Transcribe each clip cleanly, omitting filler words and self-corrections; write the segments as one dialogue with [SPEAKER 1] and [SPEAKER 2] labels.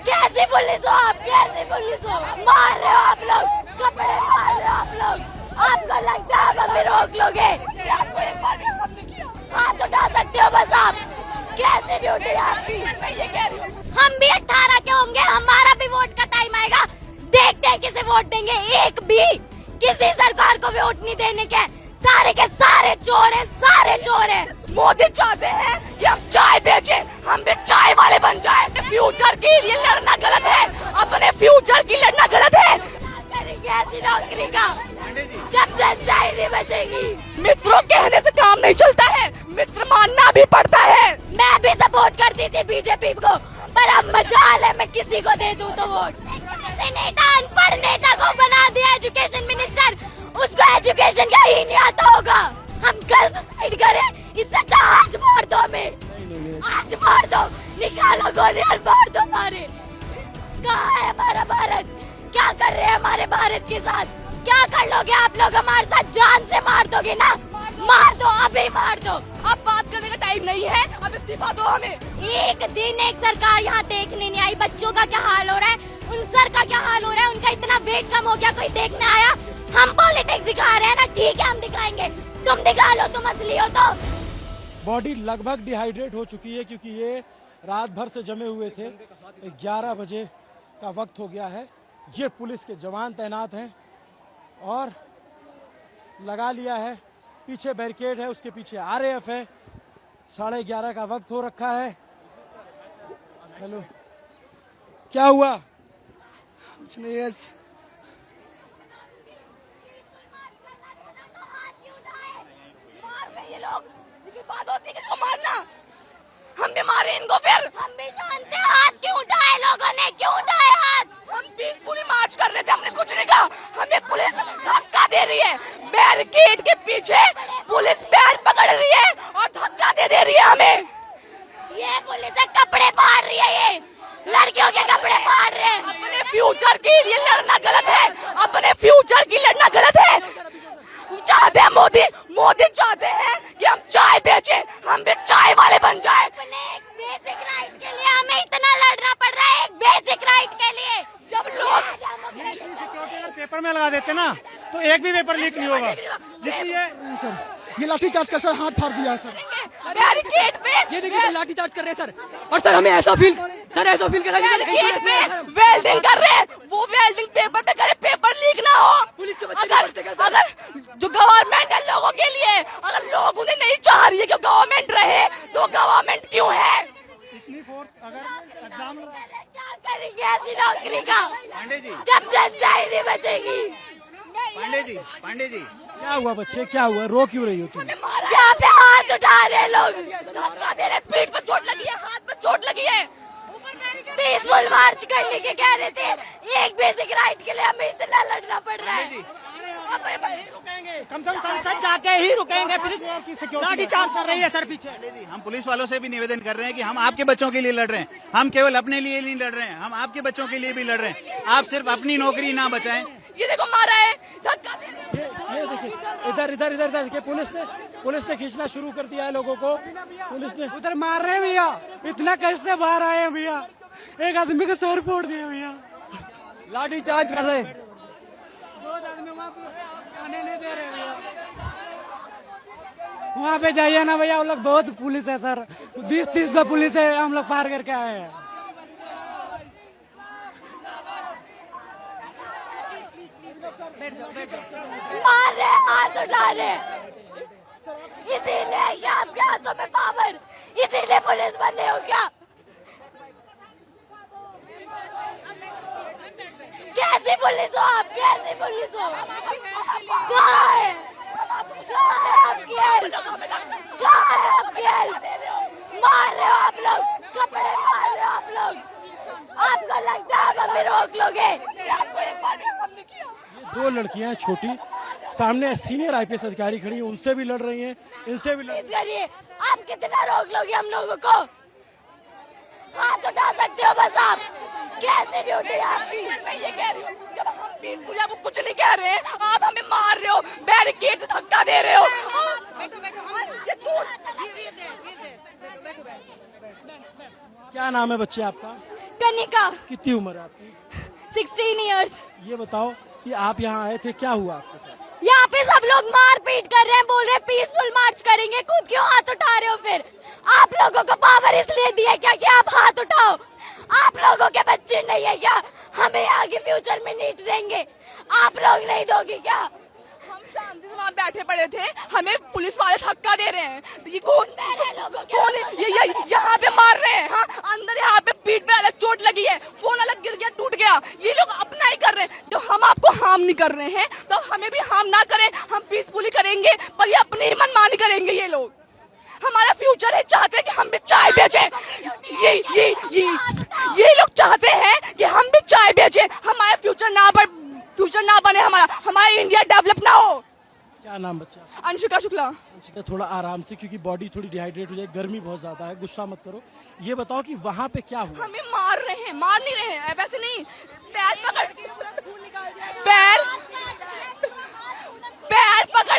[SPEAKER 1] कैसी पुलिस हो आप, कैसी पुलिस हो? मार रहे हो आप लोग, कपड़े मार रहे हो आप लोग। आपको लगता है आप हमें रोक लोगे? हाथ उठा सकते हो बस आप। कैसी ड्यूटी है आपकी? मैं ये कह रही हूँ हम भी 18 के होंगे, हमारा भी वोट का टाइम आएगा। देखते हैं किसे वोट देंगे। एक भी किसी सरकार को वोट नहीं देने के। सारे के सारे चोर हैं, सारे चोर हैं। मोदी चाहते हैं कि हम चाय बेचे, हम भी चाय वाले बन जाए। फ्यूचर के लिए लड़ना गलत है, अपने फ्यूचर की लड़ना गलत है। करेंगे ऐसी नौकरी का जब जनता ही नहीं बचेगी। मित्रों कहने से काम नहीं चलता है, मित्र मानना भी पड़ता है। मैं भी सपोर्ट करती थी बीजेपी को, पर अब मजाल है मैं किसी को दे दूं तो वोट। किसी नेता अनपढ़ नेता को बना दिया एजुकेशन मिनिस्टर, उसको एजुकेशन का ही नहीं आता होगा। हम कल सुसाइड करें, इससे अच्छा आज मार दो हमें, आज मार दो, निकालो गोली और मार दो मारे। कहाँ है हमारा भारत? क्या कर रहे हैं हमारे भारत के साथ? क्या कर लोगे आप लोग हमारे साथ? जान से मार दोगे ना? मार दो, अभी मार दो। अब बात करने का टाइम नहीं है, अब इस्तीफा दो हमें। एक दिन एक सरकार यहाँ देखने नहीं आई। बच्चों का क्या हाल हो रहा है, उन सर का क्या हाल हो रहा है, उनका इतना वेट कम हो गया, कोई देखने आया? हम पॉलिटिक्स दिखा रहे हैं ना, ठीक है हम दिखाएंगे, तुम दिखा लो, तुम असली हो तो।
[SPEAKER 2] बॉडी लगभग डिहाइड्रेट हो चुकी है क्योंकि ये रात भर से जमे हुए थे। 11 बजे का वक्त हो गया है। ये पुलिस के जवान तैनात हैं और लगा लिया है, पीछे बैरिकेड है, उसके पीछे आरएएफ है। 11:30 का वक्त हो रखा है। हेलो, क्या हुआ?
[SPEAKER 3] कुछ नहीं है।
[SPEAKER 1] ये लोग बात होती है किसको मारना? हम भी मारे इनको फिर। हम भी जानते हैं हाथ क्यों उठाए लोगों ने, क्यों उठाए हाथ? हम पीसफुली मार्च कर रहे थे, हमने कुछ नहीं कहा। हमें पुलिस धक्का दे रही है, बैरिकेड के पीछे पुलिस पैर पकड़ रही है और धक्का दे रही है हमें। ये पुलिस कपड़े फाड़ रही है, ये लड़कियों के कपड़े फाड़ रहे हैं। अपने फ्यूचर के लिए लड़ना गलत है, अपने फ्यूचर की लड़ना गलत है। चाहते हैं मोदी चाहते हैं कि हम चाय बेचे, हम भी चाय वाले बन जाए। अपने एक बेसिक राइट के लिए हमें इतना लड़ना पड़ रहा है, एक बेसिक राइट के लिए। जब लोग
[SPEAKER 2] सिक्योरिटी पेपर में लगा देते ना तो एक भी पेपर लीक नहीं होगा। जितनी
[SPEAKER 3] ये लाठीचार्ज कर सर, हाथ फाड़ दिया सर।
[SPEAKER 1] बैरिकेड पे
[SPEAKER 4] ये देखिए लाठीचार्ज कर रहे हैं सर। और सर हमें ऐसा फील कर रहा है
[SPEAKER 1] वेल्डिंग कर रहे हैं, वो वेल्डिंग पेपर पे करे, पेपर लीक ना हो।
[SPEAKER 4] पुलिस के बच्चे
[SPEAKER 1] अगर जो गवर्नमेंट है लोगों के लिए, अगर लोग उन्हें नहीं चाह रही है कि गवर्नमेंट रहे, तो गवर्नमेंट क्यों है?
[SPEAKER 2] इतनी फोर्स अगर एग्जाम
[SPEAKER 1] क्या करेंगे ऐसी नौकरी का
[SPEAKER 5] पांडे जी,
[SPEAKER 1] जब जनता ही नहीं बचेगी?
[SPEAKER 5] पांडे जी
[SPEAKER 2] क्या हुआ बच्चे, क्या हुआ? रो क्यों रही हो तुम?
[SPEAKER 1] यहाँ पे हाथ उठा रहे लोग, धक्का दे रहे, पीठ पे चोट लगी है, हाथ पे चोट लगी है। पीसफुल मार्च करने के कह रहे थे, एक बेसिक राइट के लिए हमें इतना लड़ना पड़ रहा है।
[SPEAKER 2] कम से कम संसद जाके ही रुकेंगे। लाठीचार्ज कर रही है सर पीछे।
[SPEAKER 5] पांडे जी, हम पुलिस वालों से भी निवेदन कर रहे हैं कि हम आपके बच्चों के लिए लड़ रहे हैं, हम केवल अपने लिए नहीं लड़ रहे हैं, हम आपके बच्चों के लिए भी लड़ रहे हैं। आप सिर्फ अपनी नौकरी ना बचाएं।
[SPEAKER 1] ये देखो मारा है, धक्का दे रहे हैं।
[SPEAKER 2] ये देखिए इधर देखिए, पुलिस ने खींचना शुरू कर दिया है लोगों को। पुलिस ने
[SPEAKER 6] उधर मार रहे हैं भैया, इतना कैसे बाहर आए हैं भैया? एक आदमी का सर फोड़ दिया भैया,
[SPEAKER 4] लाठीचार्ज कर रहे हैं।
[SPEAKER 6] 2 आदमी वहाँ पे आने नहीं दे रहे भैया। वहाँ पे जाइए ना भैया, हम लोग बहुत पुलिस है सर, 20-30 का पुलिस है, हम लोग पार करके आए हैं।
[SPEAKER 1] मार रहे, हाथ उठा रहे, इसीलिए क्या आपके हाथों में पावर, इसीलिए पुलिस बने हो क्या? कैसी पुलिस हो आप, कैसी पुलिस हो? कहाँ है आपकी हेल्प? कहाँ है आपकी हेल्प? मार रहे हो आप लोग, कपड़े मार रहे हो आप लोग। आपको लगता है आप हमें रोक लोगे?
[SPEAKER 2] 2 लड़कियां हैं छोटी, सामने सीनियर आईपीएस अधिकारी खड़ी हैं, उनसे भी लड़ रही हैं, इनसे भी लड़ रही
[SPEAKER 1] करिए, आप कितना रोक लोगे हम लोगों को? हाथ उठा सकते हो बस आप। कैसे ड्यूटी है आपकी? मैं ये कह रही हूँ जब हम पीसफुल है, वो कुछ नहीं कह रहे हैं, आप हमें मार रहे हो, बैरिकेड से धक्का दे रहे हो।
[SPEAKER 2] क्या नाम है बच्चे आपका?
[SPEAKER 1] कनिका,
[SPEAKER 2] कितनी उम्र है आपकी?
[SPEAKER 1] 16 इयर्स।
[SPEAKER 2] ये बताओ कि आप यहाँ आए थे, क्या हुआ आपके साथ?
[SPEAKER 1] यहाँ पे सब लोग मार पीट कर रहे हैं, बोल रहे हैं पीसफुल मार्च करेंगे, खुद क्यों हाथ उठा रहे हो? फिर आप लोगों को पावर इसलिए दी है क्या कि आप हाथ उठाओ? आप लोगों के बच्चे नहीं है क्या? हमें आगे फ्यूचर में नीट देंगे, आप लोग नहीं दोगे क्या?
[SPEAKER 7] हम शांति से वहाँ बैठे पड़े थे, हमें पुलिस वाले धक्का दे रहे हैं। ये कौन कौन है? ये यहाँ पे मार रहे हैं। हाँ, अंदर यहाँ पे पीठ पे अलग चोट लगी है, फोन अलग गिर गया, टूट गया। ये लोग अपना ही कर रहे हैं। जब हम आपको हार्म नहीं कर रहे हैं तो हमें भी हार्म ना करें, हम पीसफुली करेंगे, पर ये अपनी ही मनमानी करेंगे। ये लोग हमारा फ्यूचर है, चाहते हैं कि हम भी चाय बेचें। ये लोग चाहते हैं कि हम भी चाय बेचें, हमारा फ्यूचर ना बने, हमारा इंडिया डेवलप ना हो।
[SPEAKER 2] क्या नाम बच्चा?
[SPEAKER 7] अंशिका शुक्ला।
[SPEAKER 2] थोड़ा आराम से, क्योंकि बॉडी थोड़ी डिहाइड्रेट हो जाए, गर्मी बहुत ज्यादा है, गुस्सा मत करो। ये बताओ कि वहाँ पे क्या हुआ?
[SPEAKER 7] हमें मार रहे हैं, मार नहीं रहे हैं, वैसे नहीं, पैर पकड़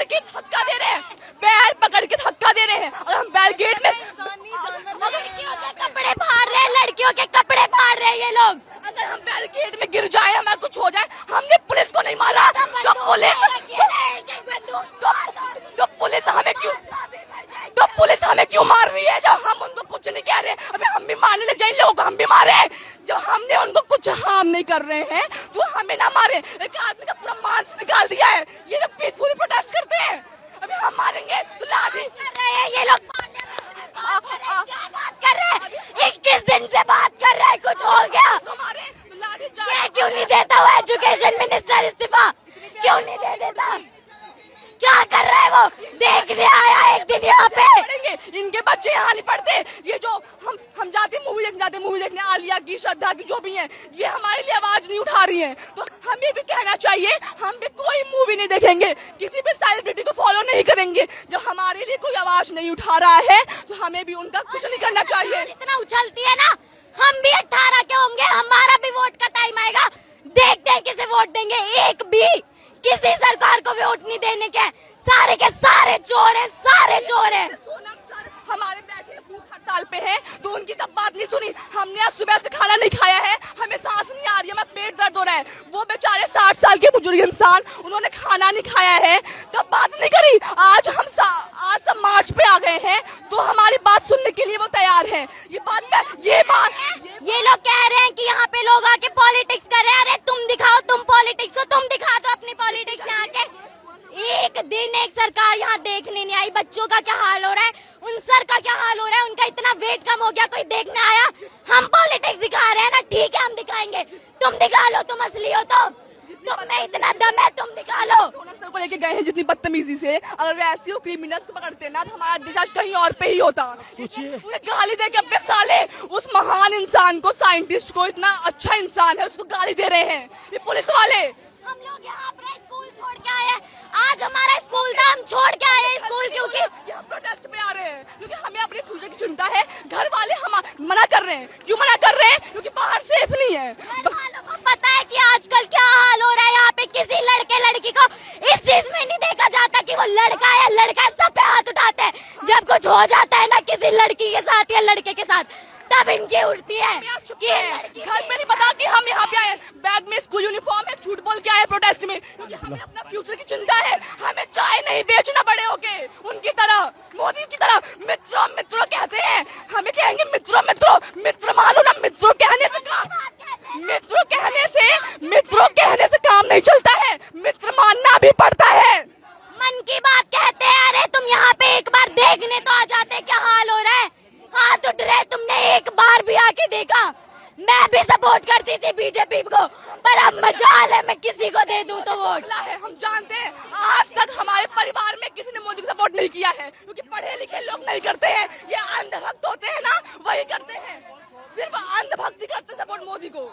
[SPEAKER 7] के धक्का दे रहे हैं, पैर पकड़ के धक्का दे रहे हैं। और हम बैरिकेड में
[SPEAKER 1] लड़कियों के कपड़े फाड़ रहे हैं, लड़कियों के कपड़े फाड़ रहे हैं ये लोग।
[SPEAKER 7] अगर हम बैरिकेड में गिर जाए, हमारा कुछ हो जाए, हमने पुलिस को नहीं मारा तो पुलिस हमें क्यों मार रही है? जब हम उनको कुछ नहीं कह रहे, अभी हम भी मारने लग जाए, लोगों को हम भी मारे। जब हमने उनको कुछ हार्म नहीं कर रहे हैं तो हमें ना मारे। एक आदमी का पूरा मांस निकाल दिया है, ये लोग पीसफुली प्रोटेस्ट करते हैं, अभी हम मारेंगे तो लाठी
[SPEAKER 1] कर रहे हैं ये लोग। क्या बात कर रहे हैं? 21 दिन से बात कर रहे हैं, कुछ हो गया? ये क्यों नहीं देता वो एजुकेशन मिनिस्टर इस्तीफा? क्यों नहीं दे देता? क्या कर रहा है वो? देखने आया एक दिन यहाँ पे।
[SPEAKER 7] पढ़ेंगे, इनके बच्चे यहाँ नहीं पढ़ते। ये जो हम जाते मूवी देखने आलिया की, श्रद्धा की, जो भी है, ये हमारे लिए आवाज नहीं उठा रही है। तो हमें भी कहना चाहिए, हम भी कोई मूवी नहीं देखेंगे, किसी भी सेलिब्रिटी को फॉलो नहीं करेंगे। जब हमारे लिए कोई आवाज नहीं उठा रहा है तो हमें भी उनका कुछ नहीं करना चाहिए।
[SPEAKER 1] इतना उछलती है ना, हम भी 18 के होंगे, हमारा भी वोट का टाइम आएगा, देखते हैं किसे वोट देंगे। एक भी किसी सरकार को वोट नहीं देने के, सारे के सारे चोर हैं, सारे चोर हैं।
[SPEAKER 7] सोनम सर हमारे बैठे भूख हड़ताल पे है तो उनकी तब बात नहीं सुनी। हमने आज सुबह से खाना नहीं खाया है, हमें सांस नहीं आ रही है, हमें पेट दर्द हो रहा है। वो बेचारे 60 साल के बुजुर्ग इंसान, उन्होंने खाना नहीं खाया है, तब बात नहीं करी। आज सब मार्च पे आ गए हैं तो हमारी बात सुनने के लिए वो तैयार है।
[SPEAKER 1] ये लोग कह रहे हैं कि यहाँ पे लोग आके पॉलिटिक्स कर रहे हैं। अरे तुम दिखाओ, तुम पॉलिटिक्स हो, तुम दिखा दो अपनी पॉलिटिक्स यहाँ के। एक दिन एक सरकार यहाँ देखने नहीं आई, बच्चों का क्या हाल हो रहा है, उन सर का क्या हाल हो रहा है, उनका इतना वेट कम हो गया, कोई देखने आया? हम पॉलिटिक्स दिखा रहे हैं ना, ठीक है हम दिखाएंगे, तुम दिखा लो, तुम असली हो तो। तुम में इतना दम है, तुम दिखा लो।
[SPEAKER 7] सोनम सर को लेके गए हैं जितनी बदतमीजी से, अगर वैसे वो क्रिमिनल्स को पकड़ते ना तो हमारा देश आज कहीं और पे ही होता। उन्हें गाली दे के अपने साले उस महान इंसान को, साइंटिस्ट को, इतना अच्छा इंसान है, उसको गाली दे रहे हैं ये पुलिस वाले।
[SPEAKER 1] हम लोग यहाँ अपना स्कूल छोड़ के आए हैं, आज हमारा स्कूल था, हम छोड़ के आए हैं स्कूल क्योंकि
[SPEAKER 7] हम प्रोटेस्ट पे आ रहे हैं, क्योंकि हमें अपने फ्यूचर की चिंता है। घर वाले हम मना कर रहे हैं, क्यों मना कर रहे हैं? क्योंकि बाहर सेफ नहीं है।
[SPEAKER 1] घर वालों को पता है कि आजकल क्या हाल हो रहा है यहाँ पे। किसी लड़के लड़की को इस चीज में नहीं देखा जाता कि वो लड़का है, लड़का सब पे हाथ उठाते हैं। जब कुछ हो जाता है ना किसी लड़की के साथ या लड़के के साथ, तब इनकी उठती है कि
[SPEAKER 7] घर में नहीं पता कि हम यहाँ पे आए। बैग में स्कूल यूनिफॉर्म है, झूठ बोल के आए प्रोटेस्ट में, क्योंकि हमें अपना फ्यूचर की चिंता है। हमें चाय नहीं बेचना बड़े होके उनकी तरह, मोदी की तरह। मित्रों मित्रों कहते हैं, हमें कहेंगे मित्रों मित्रों, मित्र मानो ना। मित्रों कहने से काम नहीं चलता है, मित्र मानना भी पड़ता है।
[SPEAKER 1] मन की बात कहते हैं। अरे तुम यहाँ पे एक बार देखने तो आ जाते, क्या हाल हो रहा है, हाथ उठ रहे। तुमने एक बार भी आके देखा? मैं भी सपोर्ट करती थी बीजेपी को, पर अब मजाल है मैं किसी को दे दूं तो वोट।
[SPEAKER 7] हम जानते हैं आज तक हमारे परिवार में किसी ने मोदी को सपोर्ट नहीं किया है, क्योंकि पढ़े लिखे लोग नहीं करते हैं। ये अंधभक्त होते हैं ना, वही करते हैं, सिर्फ अंधभक्ति करते हैं सपोर्ट मोदी को।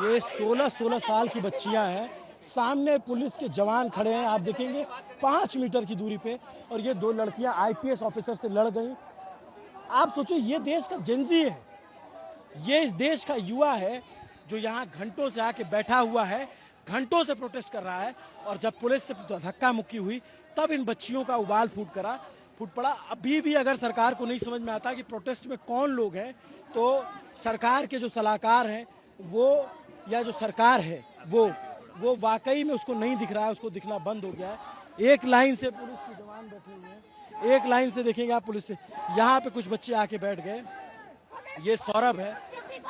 [SPEAKER 2] ये 16 साल की बच्चियां हैं, सामने पुलिस के जवान खड़े हैं, आप देखेंगे 5 मीटर की दूरी पे, और ये 2 लड़कियां IPS ऑफिसर से लड़ गई। आप सोचो, ये देश का जेनजी है, ये इस देश का युवा है जो यहाँ घंटों से आके बैठा हुआ है, घंटों से प्रोटेस्ट कर रहा है। और जब पुलिस से धक्का मुक्की हुई तब इन बच्चियों का उबाल फूट पड़ा। अभी भी अगर सरकार को नहीं समझ में आता कि प्रोटेस्ट में कौन लोग हैं, तो सरकार के जो सलाहकार हैं वो, या जो सरकार है वो वाकई में उसको नहीं दिख रहा है, उसको दिखना बंद हो गया है। एक लाइन से पुलिस के जवान बैठे हुए हैं, एक लाइन से देखेंगे आप पुलिस से। यहाँ पे कुछ बच्चे आके बैठ गए, ये सौरभ है,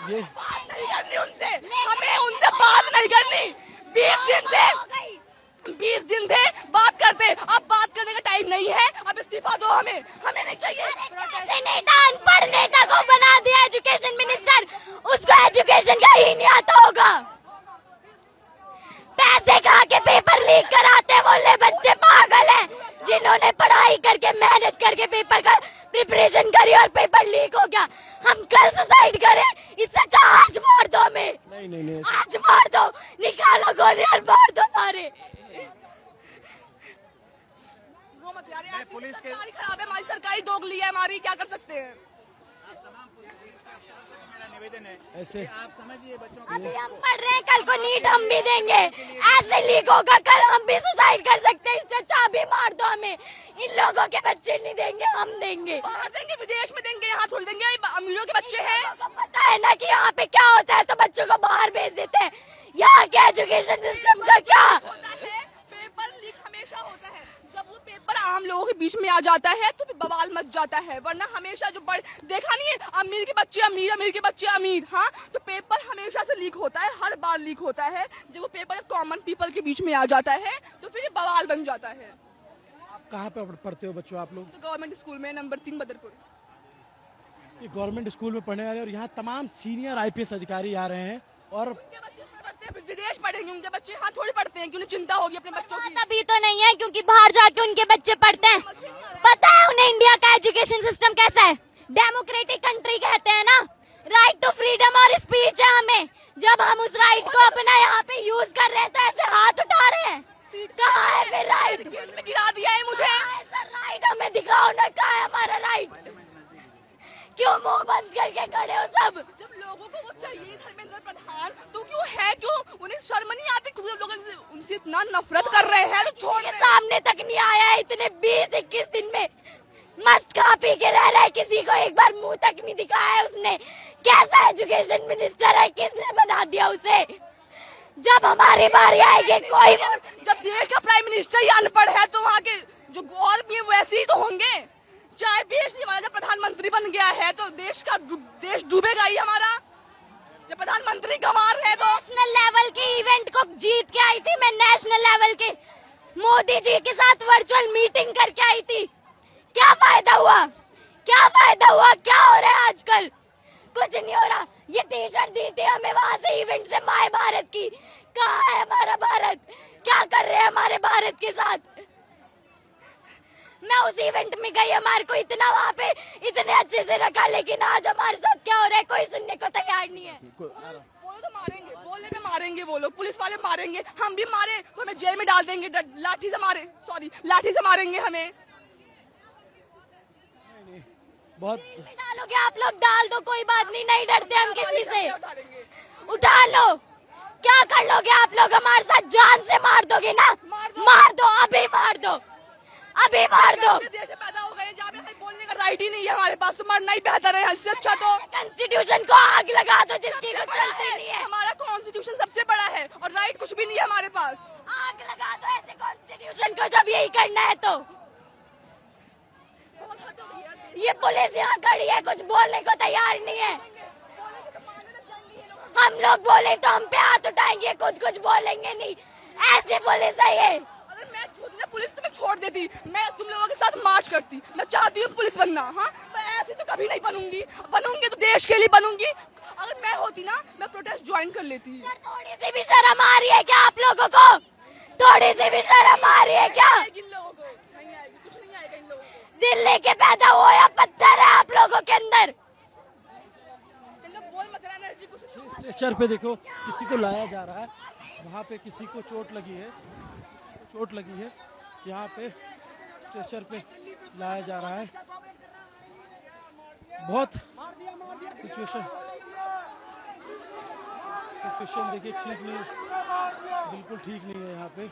[SPEAKER 2] ये
[SPEAKER 7] बात नहीं करनी उनसे, हमें उनसे बात नहीं करनी। 20 दिन थे बात करते, अब बात करने का टाइम नहीं है, अब इस्तीफा दो हमें नहीं चाहिए।
[SPEAKER 1] ऐसे नेता अनपढ़ नेता को बना दिया एजुकेशन मिनिस्टर, उसको एजुकेशन का ही नहीं आता होगा। पैसे खा के पेपर लीक कराते बोले बच्चे पागल हैं, जिन्होंने पढ़ाई करके मेहनत करके पेपर का प्रिपरेशन करी और पेपर लीक हो गया। हम कल सुसाइड करें, इससे अच्छा आज मार दो हमें।
[SPEAKER 2] नहीं
[SPEAKER 1] आज मार दो, निकालो गोली और मार दो मारे।
[SPEAKER 7] वो मत यार, ऐसी सरकारी खराब है हमारी, सरकारी दोगली है हमारी, क्या कर सकते हैं।
[SPEAKER 5] मेरा निवेदन है
[SPEAKER 2] ऐसे
[SPEAKER 5] आप समझिए बच्चों
[SPEAKER 1] अभी हम पढ़ रहे हैं, कल को नीट हम भी देंगे, ऐसे लीक होगा कल हम भी सुसाइड कर सकते हैं। इससे अच्छा अभी मार दो हमें, इन लोगों के बच्चे नहीं देंगे, हम देंगे।
[SPEAKER 7] बाहर देंगे, विदेश में देंगे, यहाँ थोड़ी देंगे, अमीरों के बच्चे हैं।
[SPEAKER 1] लोगों को पता है ना कि यहाँ पे क्या होता है, तो बच्चों को बाहर भेज देते हैं। यहाँ के एजुकेशन सिस्टम का क्या
[SPEAKER 7] होता है, पेपर लीक हमेशा होता है। जब वो पेपर आम लोगों के बीच में आ जाता है तो फिर बवाल मच जाता है, वरना हमेशा जो देखा नहीं है, अमीर के बच्चे अमीर, अमीर के बच्चे अमीर। हाँ, तो पेपर हमेशा से लीक होता है, हर बार लीक होता है। जब वो पेपर कॉमन पीपल के बीच में आ जाता है तो फिर ये बवाल बन जाता है।
[SPEAKER 2] आप कहाँ पे पढ़ते हो बच्चों आप लोग?
[SPEAKER 7] तो गवर्नमेंट स्कूल में नंबर 3 बदरपुर।
[SPEAKER 2] ये गवर्नमेंट स्कूल में पढ़ने वाले और यहाँ तमाम सीनियर IPS अधिकारी आ रहे हैं और
[SPEAKER 7] उनके बच्चे पढ़ते हैं, विदेश पढ़ेंगे उनके बच्चे, हाँ थोड़ी पढ़ते हैं कि उन्हें चिंता होगी अपने बच्चों की।
[SPEAKER 1] तभी तो नहीं है क्योंकि बाहर जाके उनके बच्चे पढ़ते हैं। पता है उन्हें इंडिया का एजुकेशन सिस्टम कैसा है, डेमोक्रेटिक कंट्री कहते हैं ना, राइट टू फ्रीडम और स्पीच है हमें। जब हम उस राइट को अपना यहाँ पे यूज कर रहे हैं तो ऐसे हाथ उठा रहे हैं, कहाँ है फिर राइट?
[SPEAKER 7] में गिरा दिया है मुझे।
[SPEAKER 1] राइट हमें दिखाओ ना, कहाँ है हमारा राइट? क्यों मुंह बंद करके खड़े हो सब?
[SPEAKER 7] जब लोगों को वो चाहिए धर्मेंद्र प्रधान, तो क्यों है, क्यों उन्हें शर्म नहीं आती? खुद लोग उनसे इतना नफरत कर रहे हैं तो छोड़
[SPEAKER 1] के सामने तक नहीं आया है इतने 20-21 दिन में। मस्त खा पी के रह रहा है, किसी को एक बार मुंह तक नहीं दिखाया है उसने। कैसा एजुकेशन मिनिस्टर है, किसने बना दिया उसे? जब हमारी बारी आएगी कोई,
[SPEAKER 7] जब देश का प्राइम मिनिस्टर ही अनपढ़ है तो वहाँ के जो और भी वैसे ही तो होंगे। चाहे देश वाला जब प्रधानमंत्री बन गया है तो देश डूबेगा ही हमारा। जब प्रधानमंत्री गंवार है तो
[SPEAKER 1] नेशनल लेवल के इवेंट को जीत के आई थी मैं, नेशनल लेवल के मोदी जी के साथ वर्चुअल मीटिंग करके आई थी। क्या फायदा हुआ, क्या फायदा हुआ, क्या हो रहा है आजकल? कुछ नहीं हो रहा। ये टी-शर्ट दी थी हमें वहाँ से इवेंट से, माय भारत की। कहाँ है हमारा भारत? क्या कर रहे हैं हमारे भारत के साथ? मैं उस इवेंट में गई, हमारे को इतना वहाँ पे इतने अच्छे से रखा, लेकिन आज हमारे साथ क्या हो रहा है कोई सुनने को तैयार नहीं है।
[SPEAKER 7] बोले तो मारेंगे, बोलने पे मारेंगे, वो लोग पुलिस वाले मारेंगे, हम भी मारे तो हमें जेल में डाल देंगे, लाठी से मारेंगे हमें।
[SPEAKER 2] बहुत
[SPEAKER 1] डालोगे आप लोग, डाल दो, कोई बात नहीं, नहीं डरते हम किसी से। उठा लो, क्या कर लोगे आप लोग हमारे साथ? जान से मार दोगे ना? मार दो, अभी मार दो, अभी मार दो।
[SPEAKER 7] देश में पैदा हो गए जहाँ पे बोलने का राइट ही नहीं है हमारे पास, तो मरना ही बेहतर है। इससे अच्छा तो
[SPEAKER 1] कॉन्स्टिट्यूशन को आग लगा दो जिसकी कुछ चलती नहीं है।
[SPEAKER 7] हमारा कॉन्स्टिट्यूशन सबसे बड़ा है और राइट कुछ भी नहीं है हमारे पास।
[SPEAKER 1] आग लगा दो ऐसे कॉन्स्टिट्यूशन को जब यही करना है तो। ये पुलिस यहाँ खड़ी है, कुछ बोलने को तैयार नहीं है। हम लोग बोले तो हम पे हाथ उठाएंगे, खुद कुछ बोलेंगे नहीं। ऐसी पुलिस है ये।
[SPEAKER 7] अगर मैं पुलिस तुम्हें छोड़ देती, मैं तुम लोगों के साथ मार्च करती। मैं चाहती हूँ पुलिस बनना, हाँ, पर ऐसे तो कभी नहीं बनूंगी तो देश के लिए बनूंगी। अगर मैं होती ना, मैं प्रोटेस्ट ज्वाइन कर लेती।
[SPEAKER 1] सर थोड़ी सी भी शर्म आ रही है क्या आप लोगों को? थोड़ी सी भी शर्म आ रही है क्या?
[SPEAKER 7] इन लोगों को नहीं आएगी, कुछ नहीं आएगा इन लोगों को।
[SPEAKER 1] दिल लेके पैदा हुआ या पत्थर है आप लोगों के अंदर?
[SPEAKER 7] बोल मत एनर्जी कुछ।
[SPEAKER 2] स्ट्रेचर पे देखो किसी को लाया जा रहा है, वहाँ पे किसी को चोट लगी है, यहाँ पे स्ट्रेचर पे लाया जा रहा है। बहुत सिचुएशन देखिए ठीक नहीं, बिल्कुल ठीक नहीं है यहाँ पे।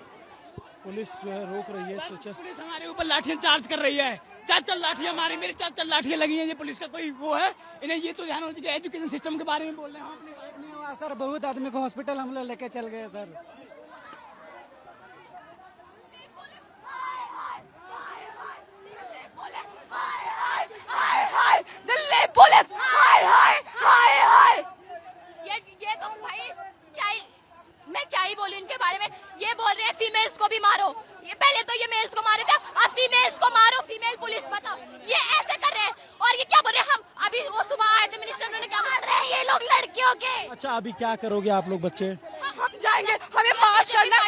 [SPEAKER 2] पुलिस जो है रोक रही है स्ट्रेचर।
[SPEAKER 4] पुलिस हमारे ऊपर लाठियां चार्ज कर रही है। 4 लाठियां मारी, मेरी 4 लाठियां लगी हैं। ये पुलिस का कोई वो है? इन्हें ये तो ध्यान होना चाहिए। एजुकेशन सिस्टम के बारे में बोल रहे हैं हम अपने
[SPEAKER 6] सर बहुत आदमी को हॉस्पिटल हम लोग लेके चल गए सर।
[SPEAKER 7] दिल्ली पुलिस हाय हाय हाय हाय। ये तो भाई मैं क्या ही बोलूं इनके बारे में। ये बोल रहे हैं फीमेल्स को भी मारो। ये पहले तो ये मेल्स को मारे थे, अब फीमेल्स को मारो। फीमेल पुलिस बताओ, ये ऐसे कर रहे हैं। और ये क्या बोल रहे हैं? हम अभी वो सुबह आए थे मिनिस्टर, उन्होंने क्या मार रहे हैं ये लोग लड़कियों के।
[SPEAKER 2] अच्छा अभी क्या करोगे आप लोग बच्चे?
[SPEAKER 7] हम जाएंगे, हमें मार्च करना है।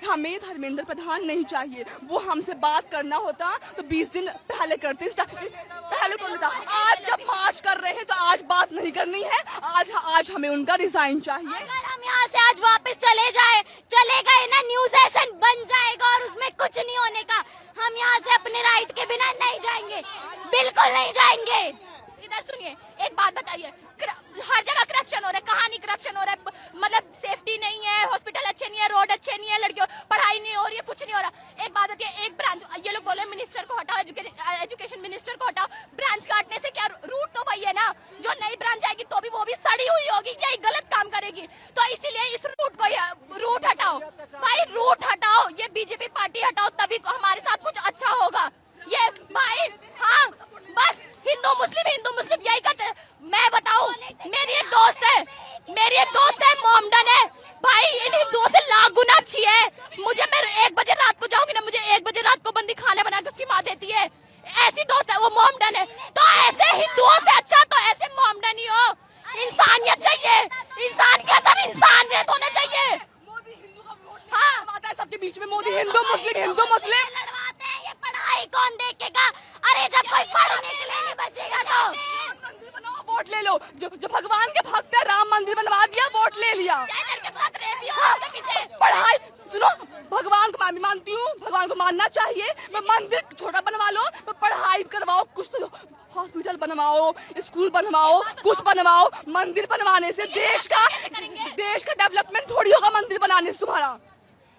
[SPEAKER 7] हमें धर्मेंद्र प्रधान नहीं चाहिए। वो हमसे बात करना होता तो 20 दिन पहले करते, पहले बोलता। आज जब मार्च कर रहे हैं तो आज बात नहीं करनी है। आज हमें उनका रिजाइन चाहिए।
[SPEAKER 1] अगर हम यहाँ से आज वापस चले गए ना, न्यू सेशन बन जाएगा और उसमें कुछ नहीं होने का। हम यहाँ से अपने राइट के बिना नहीं जाएंगे, बिल्कुल नहीं जाएंगे।
[SPEAKER 7] इधर सुनिए, एक बात बताइए, हर जगह करप्शन हो रहा है। कहाँ नहीं करप्शन हो रहा है? मतलब सेफ्टी नहीं है, हॉस्पिटल अच्छे नहीं है, रोड अच्छे नहीं है, लड़कियों पढ़ाई नहीं हो रही है, कुछ नहीं हो रहा। एक बात होती है, एक ब्रांच, ये लोग बोल रहे हैं मिनिस्टर को हटाओ, एजुकेशन मिनिस्टर को हटाओ। ब्रांच काटने से क्या, रूट तो वही है ना। जो नई ब्रांच आएगी तो भी वो भी सड़ी हुई होगी, यही गलत काम करेगी। तो इसीलिए इस रूट हटाओ भाई, रूट हटाओ। ये बीजेपी पार्टी हटाओ, तभी हमारे साथ कुछ अच्छा होगा। ये भाई हाँ, बस हिंदू मुस्लिम यही करते। मैं बताऊं, मेरी एक दोस्त है मोमडन है भाई, इन हिंदुओं से लाख गुना अच्छी है। मुझे, मैं 1 बजे रात को जाऊंगी ना, मुझे 1 बजे रात को बंदी खाने बना के उसकी माँ देती है। ऐसी दोस्त है, वो मोमडन है। तो ऐसे हिंदुओं से अच्छा तो ऐसे मोमडन ही हो। इंसानियत चाहिए, इंसान के अंदर इंसानियत होना चाहिए। मोदी हिंदू का वोट आता है सबके बीच में। मोदी हिंदू मुस्लिम
[SPEAKER 1] लड़वाते हैं। ये पढ़ाई कौन देखेगा? अरे जब कोई पढ़ने के लिए नहीं बचेगा तो
[SPEAKER 7] मंदिर बनाओ, वोट ले लो। जो भगवान के भक्त है, राम मंदिर बनवा दिया, वोट ले लिया। पढ़ाई सुनो, भगवान को मैं भी मानती हूँ, भगवान को मानना चाहिए। मंदिर छोटा बनवा लो, पढ़ाई करवाओ, कुछ तो हॉस्पिटल बनवाओ, स्कूल बनवाओ, कुछ बनवाओ। मंदिर बनवाने से देश का डेवलपमेंट थोड़ी होगा मंदिर बनाने से तुम्हारा।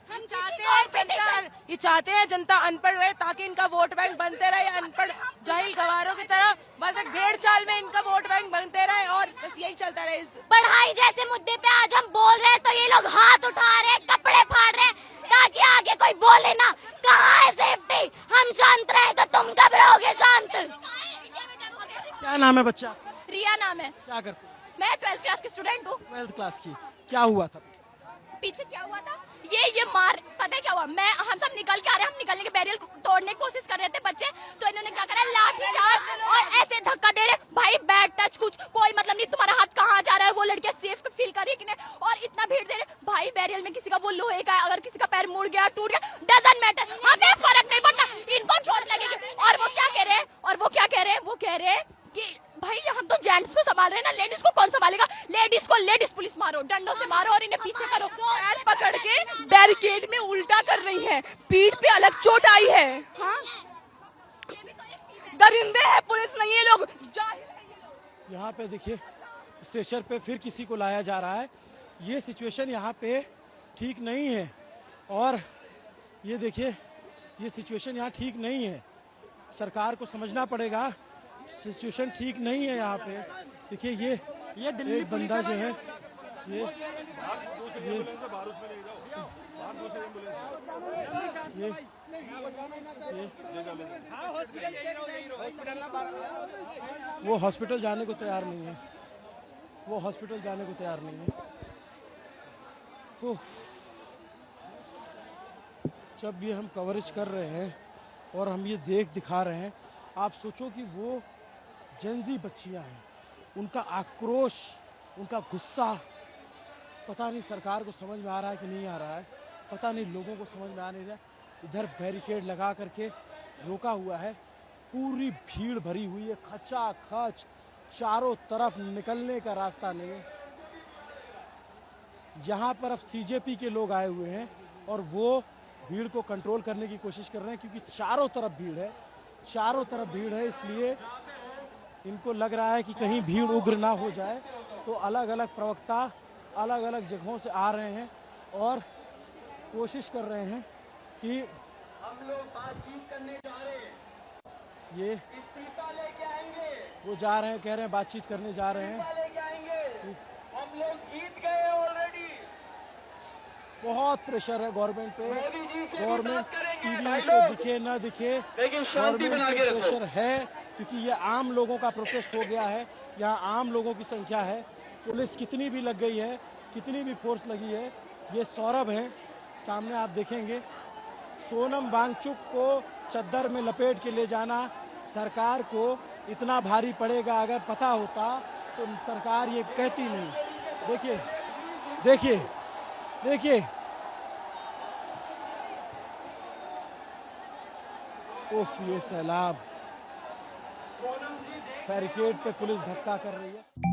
[SPEAKER 8] हम चाहते हैं जनता अनपढ़ रहे, ताकि इनका वोट बैंक बनते रहे। अनपढ़ जाहिल गवारों की तरह बस एक भेड़ चाल में इनका वोट बैंक बनते रहे और बस यही चलता रहे।
[SPEAKER 1] पढ़ाई जैसे मुद्दे पे आज हम बोल रहे हैं तो ये लोग हाथ उठा रहे हैं, कपड़े फाड़ रहे हैं, ताकि आगे कोई बोले ना। कहाँ है सेफ्टी? हम शांत रहे तो तुम कब रहोगे शांत?
[SPEAKER 2] क्या नाम है बच्चा?
[SPEAKER 7] रिया नाम है।
[SPEAKER 2] क्या करते?
[SPEAKER 7] मैं 12th क्लास की स्टूडेंट हूँ।
[SPEAKER 2] 12th क्लास की। क्या हुआ था
[SPEAKER 7] पीछे? क्या हुआ था? ये मार, पता है क्या हुआ? हम सब निकल के आ रहे हैं, हम निकलने के बैरियर तोड़ने की कोशिश कर रहे थे बच्चे, तो इन्होंने क्या करा, लाठी चार्ज और ऐसे धक्का दे रहे। भाई बैड टच, कुछ कोई मतलब नहीं, तुम्हारा हाथ कहाँ जा रहा है? वो लड़कियां सेफ फील कर रही है कि नहीं? और इतना भीड़ दे रहे भाई। बैरियर में किसी का वो लोहे का है, अगर किसी का पैर मुड़ गया, टूट गया, डजंट मैटर, हमें फर्क नहीं पड़ता, इनको चोट लगेगी। और वो क्या कह रहे हैं? वो कह रहे हैं कि भाई हम तो जेंट्स को संभाल रहे हैं ना, लेडीज को कौन संभालेगा? लेडीज पुलिस मारो, डंडों से मारो और इन्हें पीछे करो। पैर पकड़ के बैरिकेड में उल्टा कर रही हैं, पीठ पे अलग चोट आई है। हाँ, दरिंदे हैं, पुलिस नहीं है, लोग जाहिल हैं।
[SPEAKER 2] यहाँ पे देखिए, स्टेशन पे फिर किसी को लाया जा रहा है। ये सिचुएशन यहाँ पे ठीक नहीं है। और ये देखिए, ये सिचुएशन यहाँ ठीक नहीं है। सरकार को समझना पड़ेगा, सिचुएशन ठीक नहीं है यहाँ पे। देखिए ये दिल्ली एक बंदा जो है, ये वो हॉस्पिटल जाने को तैयार नहीं है। जब ये हम कवरेज कर रहे हैं और हम ये दिखा रहे हैं, आप सोचो कि वो जेंजी बच्चियां हैं, उनका आक्रोश, उनका गुस्सा, पता नहीं सरकार को समझ में आ रहा है कि नहीं आ रहा है, पता नहीं लोगों को समझ में आ नहीं रहा। इधर बैरिकेड लगा करके रोका हुआ है, पूरी भीड़ भरी हुई है, खचाखच, चारों तरफ निकलने का रास्ता नहीं है। यहाँ पर अब सीजेपी के लोग आए हुए हैं और वो भीड़ को कंट्रोल करने की कोशिश कर रहे हैं, क्योंकि चारों तरफ भीड़ है, इसलिए इनको लग रहा है कि कहीं भीड़ उग्र ना हो जाए। तो अलग अलग प्रवक्ता अलग अलग जगहों से आ रहे हैं और कोशिश कर रहे हैं कि हम लोग बातचीत करने जा रहे हैं, ये इस्तीफा लेके आएंगे, वो जा रहे हैं, कह रहे हैं बातचीत करने जा रहे हैं, हम लोग जीत गए ऑलरेडी। बहुत प्रेशर है गवर्नमेंट पे, गवर्नमेंट टीवी पे दिखे न दिखे, गवर्नमेंट पे प्रेशर है, क्योंकि ये आम लोगों का प्रोटेस्ट हो गया है, यहाँ आम लोगों की संख्या है, पुलिस कितनी भी लग गई है, कितनी भी फोर्स लगी है। ये सौरभ है, सामने आप देखेंगे, सोनम वांगचुक को चद्दर में लपेट के ले जाना सरकार को इतना भारी पड़ेगा, अगर पता होता तो सरकार ये कहती नहीं। देखिए देखिए देखिए, उफ, ये सैलाब, बैरिकेड पे पुलिस धक्का कर रही है।